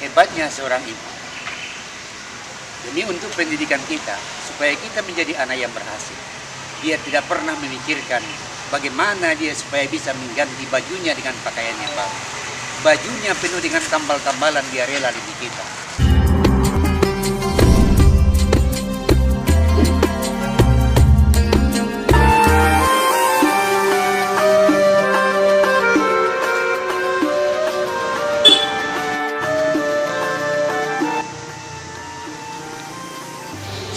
Hebatnya seorang ibu. Demi untuk pendidikan kita, supaya kita menjadi anak yang berhasil. Dia tidak pernah memikirkan bagaimana dia supaya bisa mengganti bajunya dengan pakaian yang baru. Bajunya penuh dengan tambal-tambalan, dia rela demi kita.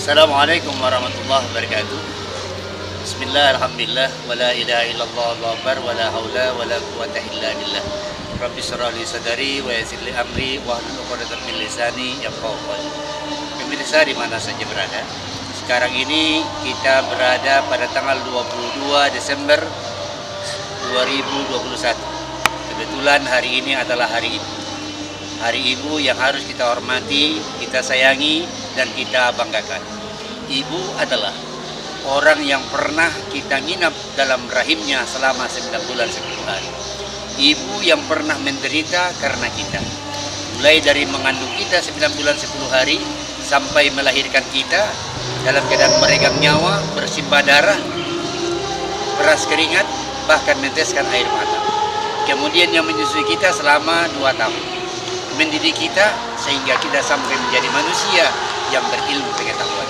Assalamualaikum warahmatullahi wabarakatuh. Bismillah, alhamdulillah, wa la ilaha illallah, Allahu akbar, wa la haula wa la quwata illa billah. Rabbi shrah li sadri wa yassir li amri wa hlul 'uqdatam min lisani yafqahu qawli. Pemirsa di mana saja berada, sekarang ini kita berada pada tanggal 22 Desember 2021. Kebetulan hari ini adalah hari ibu. Hari ibu yang harus kita hormati, kita sayangi, dan kita banggakan. Ibu adalah orang yang pernah kita nginap dalam rahimnya selama 9 bulan 10 hari. Ibu yang pernah menderita karena kita. Mulai dari mengandung kita 9 bulan 10 hari sampai melahirkan kita dalam keadaan meregang nyawa, bersimbah darah, beras keringat, bahkan meneteskan air mata. Kemudian yang menyusui kita selama 2 tahun. Mendidik kita sehingga kita sampai menjadi manusia yang berilmu pengetahuan.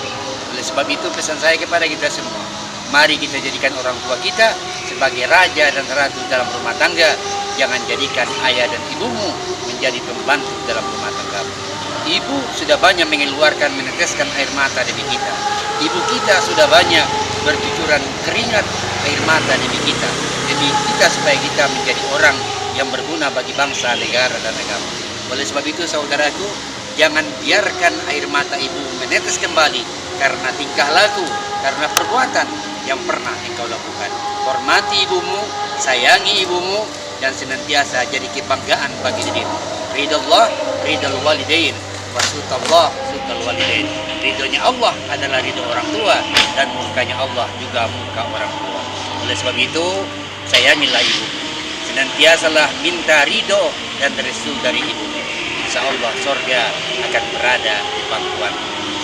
Oleh sebab itu pesan saya kepada kita semua, mari kita jadikan orang tua kita sebagai raja dan ratu dalam rumah tangga. Jangan jadikan ayah dan ibumu menjadi pembantu dalam rumah tanggamu. Ibu sudah banyak mengeluarkan, meneteskan air mata demi kita. Ibu kita sudah banyak bercucuran keringat air mata demi kita. Demi kita supaya kita menjadi orang yang berguna bagi bangsa, negara, dan agama. Oleh sebab itu saudaraku, jangan biarkan air mata ibu menetes kembali karena tingkah laku, karena perbuatan yang pernah engkau lakukan. Hormati ibumu, sayangi ibumu, dan senantiasa jadi kebanggaan bagi dirimu. Ridallah, ridal walidain, wasutallah, sutal walidain. Ridhonya Allah adalah ridho orang tua, dan murkanya Allah juga murka orang tua. Oleh sebab itu, sayangilah ibumu. Senantiasalah minta ridho dan restu dari ibumu. Insya Allah surga akan berada di pangkuan.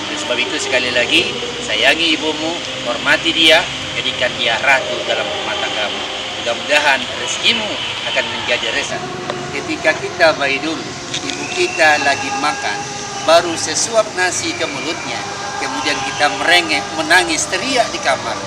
Oleh sebab itu sekali lagi, sayangi ibumu, hormati dia, jadikan dia ratu dalam rumah tanggamu. Mudah-mudahan rezekimu akan menjadi rezeki. Ketika kita bayi dulu, ibu kita lagi makan, baru sesuap nasi ke mulutnya, kemudian kita merengek, menangis, teriak di kamar.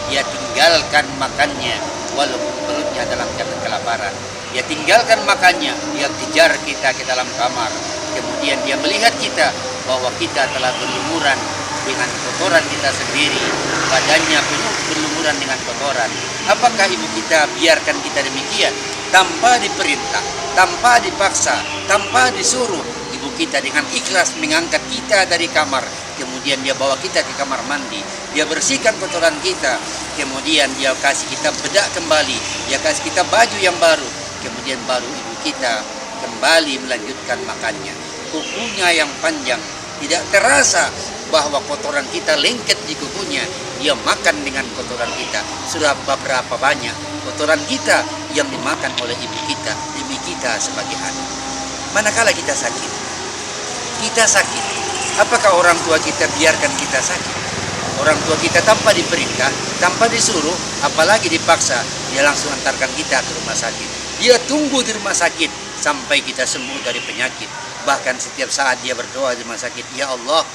Dia tinggalkan makannya, walaupun perutnya dalam keadaan kelaparan. Dia tinggalkan makannya, dia kejar kita ke dalam kamar. Kemudian dia melihat kita bahwa kita telah berlumuran dengan kotoran kita sendiri. Badannya penuh berlumuran dengan kotoran. Apakah ibu kita biarkan kita demikian? Tanpa diperintah, tanpa dipaksa, tanpa disuruh. Ibu kita dengan ikhlas mengangkat kita dari kamar. Kemudian dia bawa kita ke kamar mandi. Dia bersihkan kotoran kita. Kemudian dia kasih kita bedak kembali. Dia kasih kita baju yang baru. Kemudian baru ibu kita kembali melanjutkan makannya. Kukunya yang panjang, tidak terasa bahwa kotoran kita lengket di kukunya. Dia makan dengan kotoran kita. Sudah beberapa banyak kotoran kita yang dimakan oleh ibu kita demi kita sebagai anak. Manakala kita sakit, apakah orang tua kita biarkan kita sakit? Orang tua kita tanpa diperintah, tanpa disuruh, apalagi dipaksa, dia langsung antarkan kita ke rumah sakit. Dia tunggu di rumah sakit sampai kita sembuh dari penyakit. Bahkan setiap saat dia berdoa di rumah sakit, ya Allah,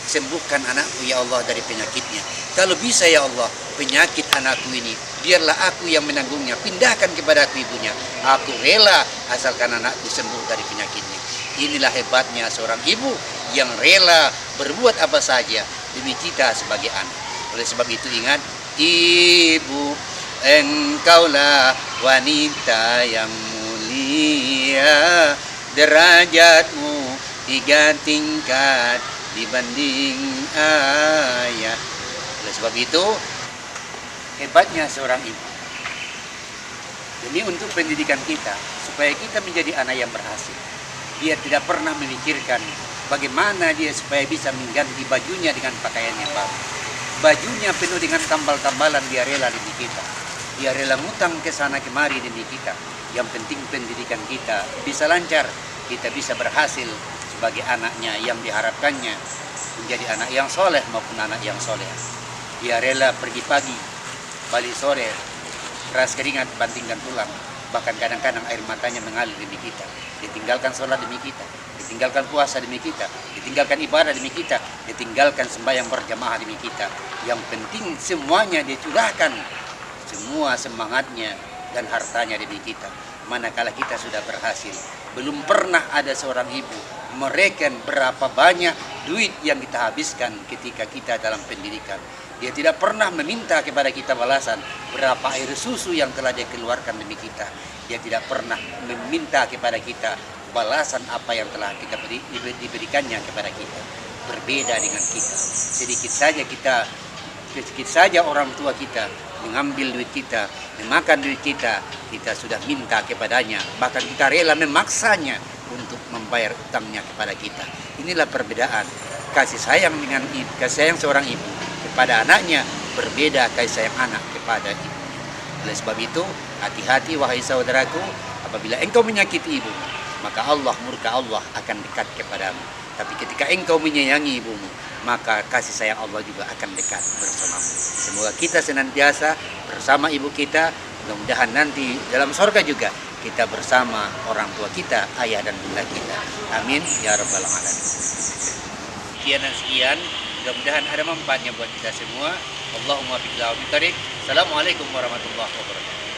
sembuhkan anakku ya Allah dari penyakitnya. Kalau bisa ya Allah, penyakit anakku ini, biarlah aku yang menanggungnya. Pindahkan kepada aku ibunya. Aku rela asalkan anakku sembuh dari penyakitnya. Inilah hebatnya seorang ibu yang rela berbuat apa saja demi kita sebagai anak. Oleh sebab itu ingat, ibu, engkaulah wanita yang mulia, derajatmu 3 tingkat dibanding ayah. Oleh sebab itu, hebatnya seorang ibu. Demi untuk pendidikan kita, supaya kita menjadi anak yang berhasil. Dia tidak pernah memikirkan bagaimana dia supaya bisa mengganti bajunya dengan pakaian yang baru. Bajunya penuh dengan tambal-tambalan, dia rela demi kita. Dia rela ngutang ke sana kemari demi kita. Yang penting pendidikan kita bisa lancar. kita bisa berhasil sebagai anaknya yang diharapkannya menjadi anak yang soleh maupun anak yang soleh. Dia rela pergi pagi, balik sore, keras keringat bantingkan tulang, bahkan kadang-kadang air matanya mengalir demi kita. Ditinggalkan sholat demi kita, ditinggalkan puasa demi kita, ditinggalkan ibadah demi kita, ditinggalkan sembahyang berjamaah demi kita. Yang penting semuanya dia curahkan, semua semangatnya dan hartanya demi kita. Manakala kita sudah berhasil, belum pernah ada seorang ibu mereken berapa banyak duit yang kita habiskan ketika kita dalam pendidikan. Dia tidak pernah meminta kepada kita balasan berapa air susu yang telah dia keluarkan demi kita. Dia tidak pernah meminta kepada kita balasan apa yang telah diberikannya kepada kita. Berbeda dengan kita. Sedikit saja orang tua kita mengambil duit kita, memakan duit kita, kita sudah minta kepadanya. Bahkan kita rela memaksanya untuk membayar utangnya kepada kita. Inilah perbedaan kasih sayang dengan kasih sayang seorang ibu kepada anaknya, berbeda kasih sayang anak kepada ibu. Oleh sebab itu, hati-hati wahai saudaraku, apabila engkau menyakiti ibu, maka murka Allah akan dekat kepadamu. Tapi ketika engkau menyayangi ibumu, maka kasih sayang Allah juga akan dekat bersamamu. Semoga kita senantiasa bersama ibu kita, mudah-mudahan nanti dalam surga juga kita bersama orang tua kita, ayah dan bunda kita. Amin ya rabbal alamin. Sekian dan sekian, mudah-mudahan ada manfaatnya buat kita semua. Allahumma billahi wa bihi. Assalamualaikum warahmatullahi wabarakatuh.